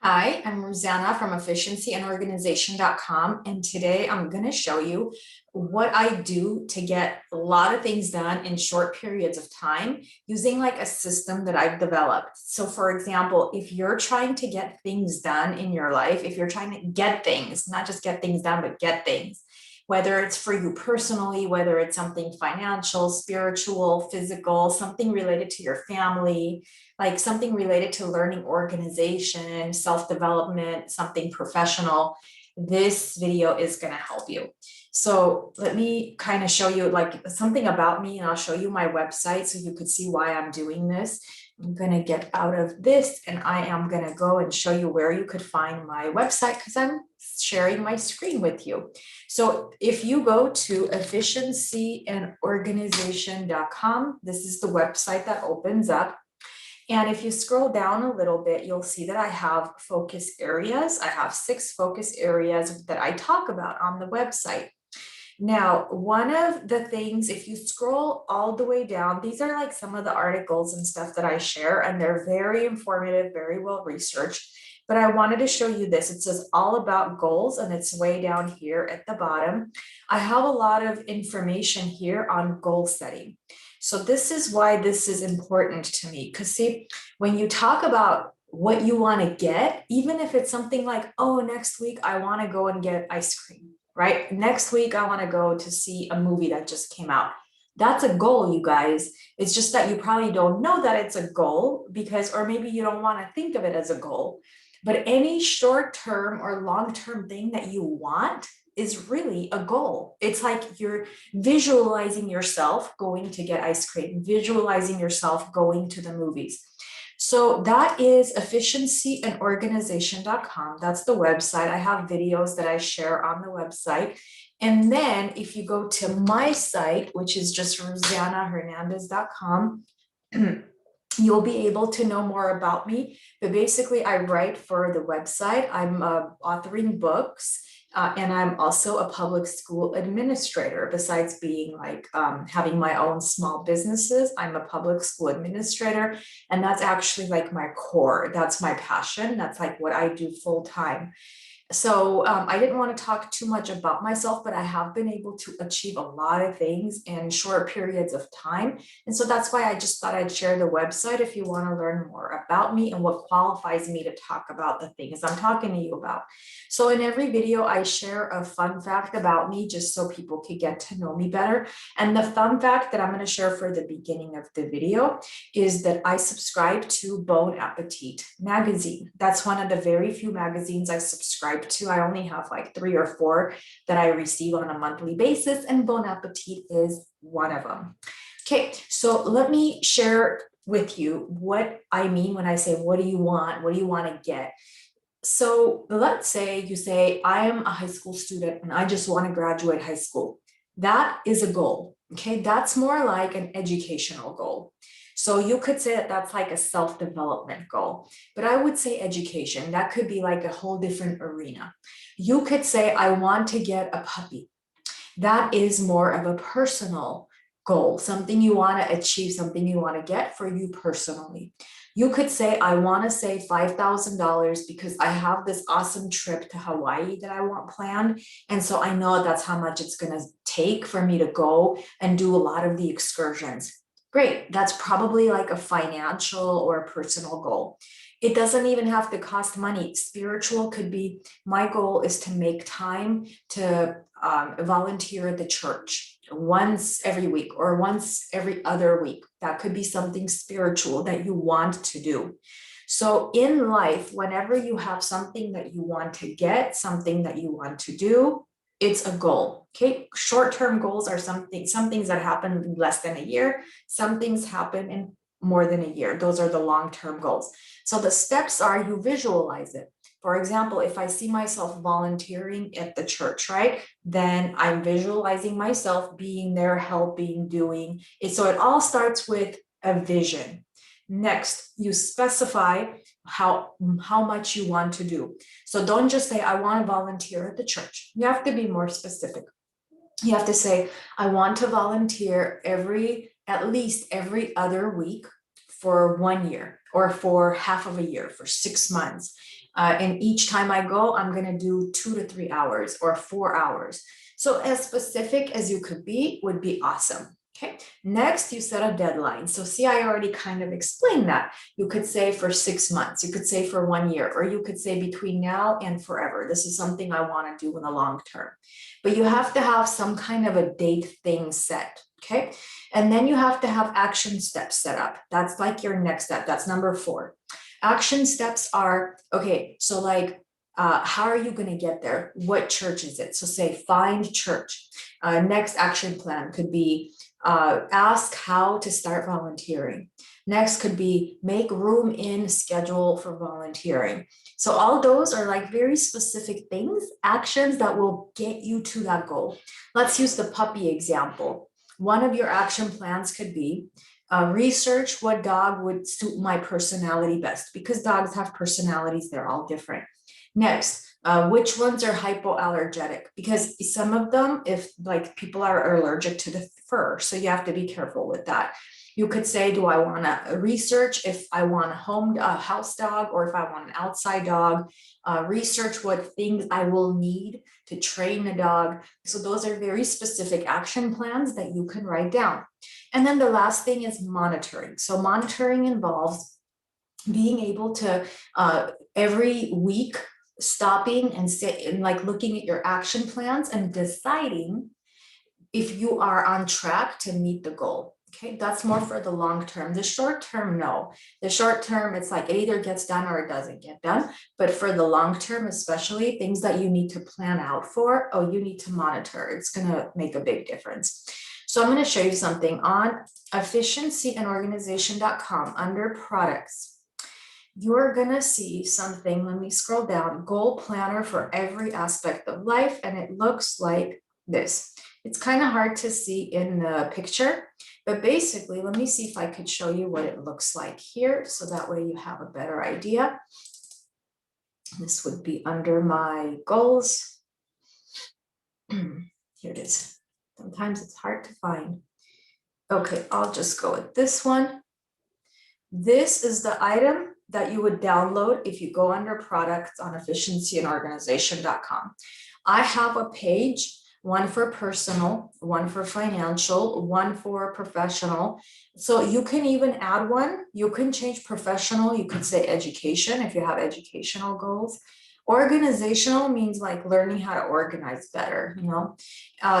Hi, I'm Rosanna from efficiencyandorganization.com, and today I'm going to show you what I do to get a lot of things done in short periods of time using like a system that I've developed. So, for example, if you're trying to get things done in your life, if you're trying to get things, not just get things done, but get things, whether it's for you personally, whether it's something financial, spiritual, physical, something related to your family, like something related to learning organization, self-development, something professional, this video is going to help you. So let me kind of show you like something about me, and I'll show you my website so you could see why I'm doing this. I'm going to get out of this and I am going to go and show you where you could find my website because I'm sharing my screen with you. So if you go to efficiencyandorganization.com, this is the website that opens up. And if you scroll down a little bit, you'll see that I have focus areas. I have 6 focus areas that I talk about on the website. Now, one of the things, if you scroll all the way down, these are like some of the articles and stuff that I share, and they're very informative, very well researched. But I wanted to show you this. It says all about goals, and it's way down here at the bottom. I have a lot of information here on goal setting. So this is why this is important to me. Because see, when you talk about what you want to get, even if it's something like, oh, next week I want to go and get ice cream, right? Next week I want to go to see a movie that just came out. That's a goal, you guys. It's just that you probably don't know that it's a goal because, or maybe you don't want to think of it as a goal. But any short-term or long-term thing that you want is really a goal. It's like you're visualizing yourself going to get ice cream, visualizing yourself going to the movies. So that is efficiencyandorganization.com. That's the website. I have videos that I share on the website. And then if you go to my site, which is just rosannahernandez.com, you'll be able to know more about me. But basically, I write for the website. I'm authoring books. And I'm also a public school administrator. Besides being like having my own small businesses, I'm a public school administrator. And that's actually like my core. That's my passion. That's like what I do full time. So I didn't want to talk too much about myself, but I have been able to achieve a lot of things in short periods of time. And so that's why I just thought I'd share the website if you want to learn more about me and what qualifies me to talk about the things I'm talking to you about. So in every video, I share a fun fact about me just so people can get to know me better. And the fun fact that I'm going to share for the beginning of the video is that I subscribe to Bon Appetit magazine. That's one of the very few magazines I subscribe to. I only have like 3 or 4 that I receive on a monthly basis, and Bon Appetit is one of them. Okay, so let me share with you what I mean when I say, what do you want? What do you want to get? So let's say you say, I am a high school student and I just want to graduate high school. That is a goal. Okay, that's more like an educational goal. So you could say that that's like a self-development goal, but I would say education. That could be like a whole different arena. You could say, I want to get a puppy. That is more of a personal goal, something you want to achieve, something you want to get for you personally. You could say, I want to save $5,000 because I have this awesome trip to Hawaii that I want planned. And so I know that's how much it's going to take for me to go and do a lot of the excursions. Great. That's probably like a financial or a personal goal. It doesn't even have to cost money. Spiritual could be, my goal is to make time to volunteer at the church once every week or once every other week. That could be something spiritual that you want to do. So in life, whenever you have something that you want to get, something that you want to do, it's a goal. Okay, short-term goals are some things that happen in less than a year. Some things happen in more than a year. Those are the long-term goals. So the steps are, you visualize it. For example, if I see myself volunteering at the church, right, then I'm visualizing myself being there, helping, doing it. So it all starts with a vision. Next, you specify how much you want to do. So don't just say, I want to volunteer at the church. You have to be more specific. You have to say, I want to volunteer at least every other week for 1 year or for half of a year, for 6 months. And each time I go, I'm going to do 2 to 3 hours or 4 hours. So as specific as you could be would be awesome. Okay, next you set a deadline. So see, I already kind of explained that. You could say for 6 months, you could say for 1 year, or you could say between now and forever. This is something I want to do in the long term. But you have to have some kind of a date thing set. Okay, and then you have to have action steps set up. That's like your next step. That's number 4. Action steps are, okay, so like, how are you going to get there? What church is it? So say find church. Next action plan could be ask how to start volunteering. Next could be make room in schedule for volunteering. So all those are like very specific things, actions that will get you to that goal. Let's use the puppy example. One of your action plans could be research what dog would suit my personality best, because dogs have personalities, they're all different. Next, which ones are hypoallergenic? Because some of them, if like people are allergic to the fur, so you have to be careful with that. You could say, do I want to research if I want a house dog or if I want an outside dog? Research what things I will need to train a dog. So those are very specific action plans that you can write down. And then the last thing is monitoring. So monitoring involves being able to every week stopping and like looking at your action plans and deciding if you are on track to meet the goal. Okay, that's more for the long term. The short term, no. The short term, it's like it either gets done or it doesn't get done. But for the long term, especially things that you need to plan out for, oh, you need to monitor. It's going to make a big difference. So I'm going to show you something on efficiencyandorganization.com under products. You're going to see something. Let me scroll down. Goal planner for every aspect of life. And it looks like this. It's kind of hard to see in the picture, but basically, let me see if I could show you what it looks like here. So that way you have a better idea. This would be under my goals. Here it is. Sometimes it's hard to find. Okay, I'll just go with this one. This is the item that you would download if you go under products on efficiencyandorganization.com. I have a page, one for personal, one for financial, one for professional. So you can even add one. You can change professional. You could say education if you have educational goals. Organizational means like learning how to organize better,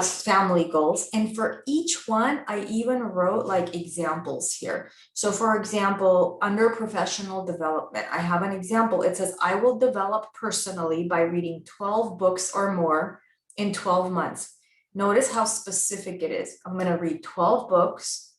family goals. And for each one, I even wrote like examples here. So for example, under professional development, I have an example. It says, I will develop personally by reading 12 books or more in 12 months. Notice how specific it is. I'm going to read 12 books,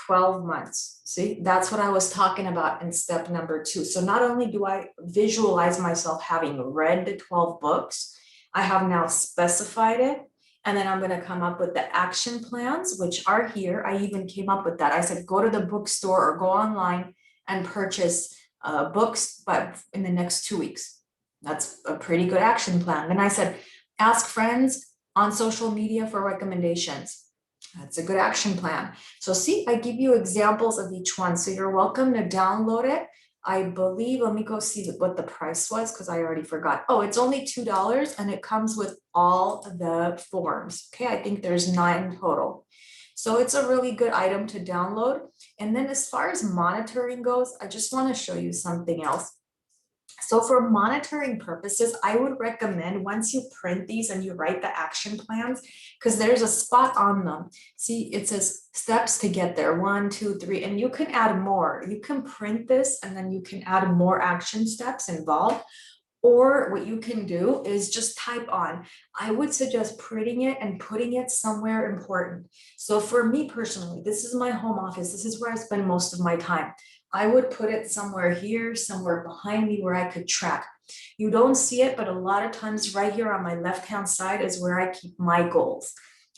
12 months. See, that's what I was talking about in step number 2. So not only do I visualize myself having read the 12 books, I have now specified it. And then I'm going to come up with the action plans, which are here. I even came up with that. I said, go to the bookstore or go online and purchase books, but in the next 2 weeks. That's a pretty good action plan. Then I said, ask friends on social media for recommendations. That's a good action plan. So see, I give you examples of each one. So you're welcome to download it. I believe, let me go see what the price was because I already forgot. Oh, it's only $2 and it comes with all the forms. Okay, I think there's 9 total. So it's a really good item to download. And then as far as monitoring goes, I just want to show you something else. So for monitoring purposes, I would recommend once you print these and you write the action plans, because there's a spot on them. See, it says steps to get there, 1, 2, 3, and you can add more. You can print this and then you can add more action steps involved. Or what you can do is just type on. I would suggest printing it and putting it somewhere important. So for me personally, this is my home office. This is where I spend most of my time. I would put it somewhere here, somewhere behind me where I could track. You don't see it, but a lot of times right here on my left-hand side is where I keep my goals.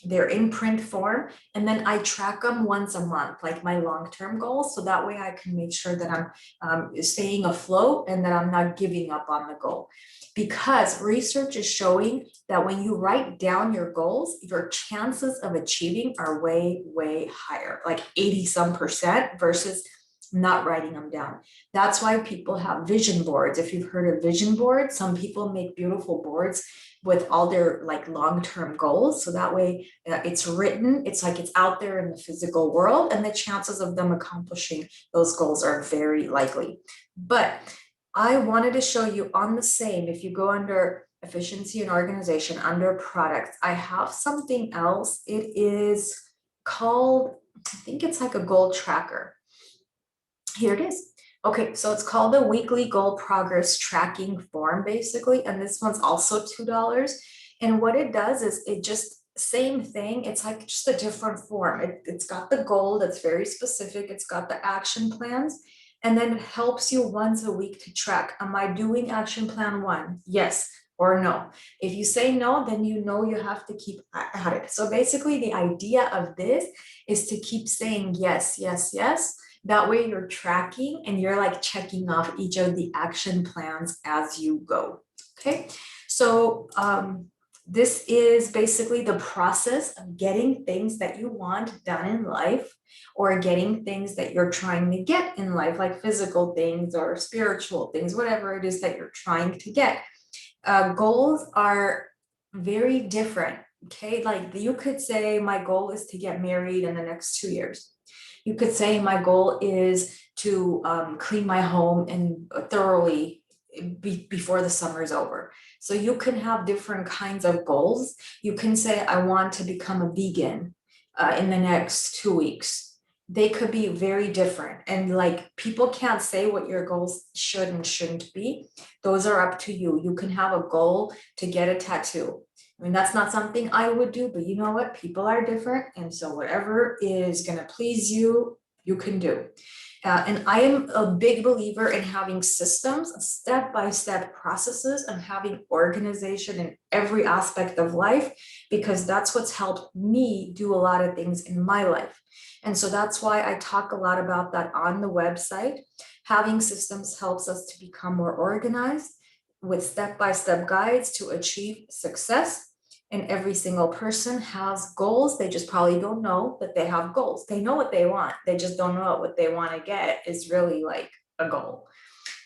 They're in print form, and then I track them once a month, like my long-term goals. So that way I can make sure that I'm staying afloat and that I'm not giving up on the goal. Because research is showing that when you write down your goals, your chances of achieving are way, way higher, like 80-some% versus not writing them down. That's why people have vision boards. If you've heard of vision boards, some people make beautiful boards with all their like long-term goals. So that way it's written, it's like it's out there in the physical world, and the chances of them accomplishing those goals are very likely. But I wanted to show you on the same, if you go under efficiency and organization, under products, I have something else. It is called, I think it's like a goal tracker. Here it is. Okay, so it's called the weekly goal progress tracking form, basically, and this one's also $2. And what it does is it just, same thing, it's like just a different form. It's got the goal that's very specific, it's got the action plans, and then it helps you once a week to track, am I doing action plan 1? Yes or no. If you say no, then you know you have to keep at it. So basically the idea of this is to keep saying yes, yes, yes. That way you're tracking and you're like checking off each of the action plans as you go. Okay, so this is basically the process of getting things that you want done in life, or getting things that you're trying to get in life, like physical things or spiritual things, whatever it is that you're trying to get. Goals are very different. Okay, like you could say my goal is to get married in the next 2 years. You could say my goal is to clean my home and thoroughly before the summer is over. So you can have different kinds of goals. You can say, I want to become a vegan in the next 2 weeks. They could be very different. And like people can't say what your goals should and shouldn't be. Those are up to you. You can have a goal to get a tattoo. I mean, that's not something I would do, but you know what? People are different. And so whatever is going to please you, you can do. And I am a big believer in having systems, step-by-step processes, and having organization in every aspect of life, because that's what's helped me do a lot of things in my life. And so that's why I talk a lot about that on the website. Having systems helps us to become more organized with step-by-step guides to achieve success. And every single person has goals. They just probably don't know that they have goals. They know what they want. They just don't know what they want to get is really like a goal.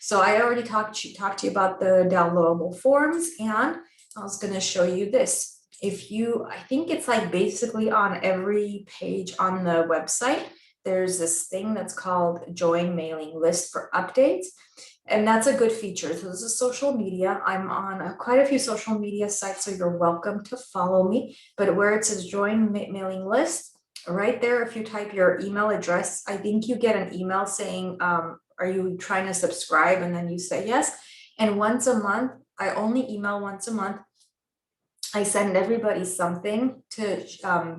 So I already talked to you about the downloadable forms, and I was going to show you this. If you, I think it's like basically on every page on the website, there's this thing that's called join mailing list for updates. And that's a good feature. So this is social media. I'm on quite a few social media sites, so you're welcome to follow me. But where it says join mailing list, right there, if you type your email address, I think you get an email saying, are you trying to subscribe? And then you say yes. And once a month, I only email once a month. I send everybody something to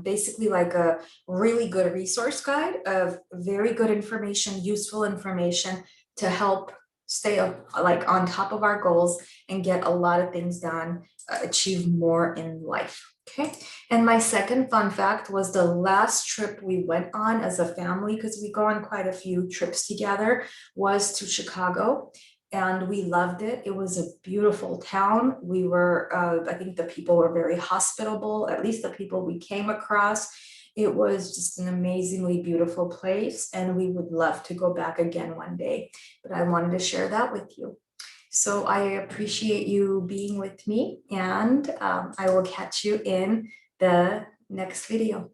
basically like a really good resource guide of very good information, useful information to help stay up, like on top of our goals and get a lot of things done, achieve more in life. Okay. And my second fun fact was the last trip we went on as a family, because we go on quite a few trips together, was to Chicago. And we loved it. It was a beautiful town. We were, I think the people were very hospitable, at least the people we came across. It was just an amazingly beautiful place, and we would love to go back again one day. But I wanted to share that with you. So I appreciate you being with me, and I will catch you in the next video.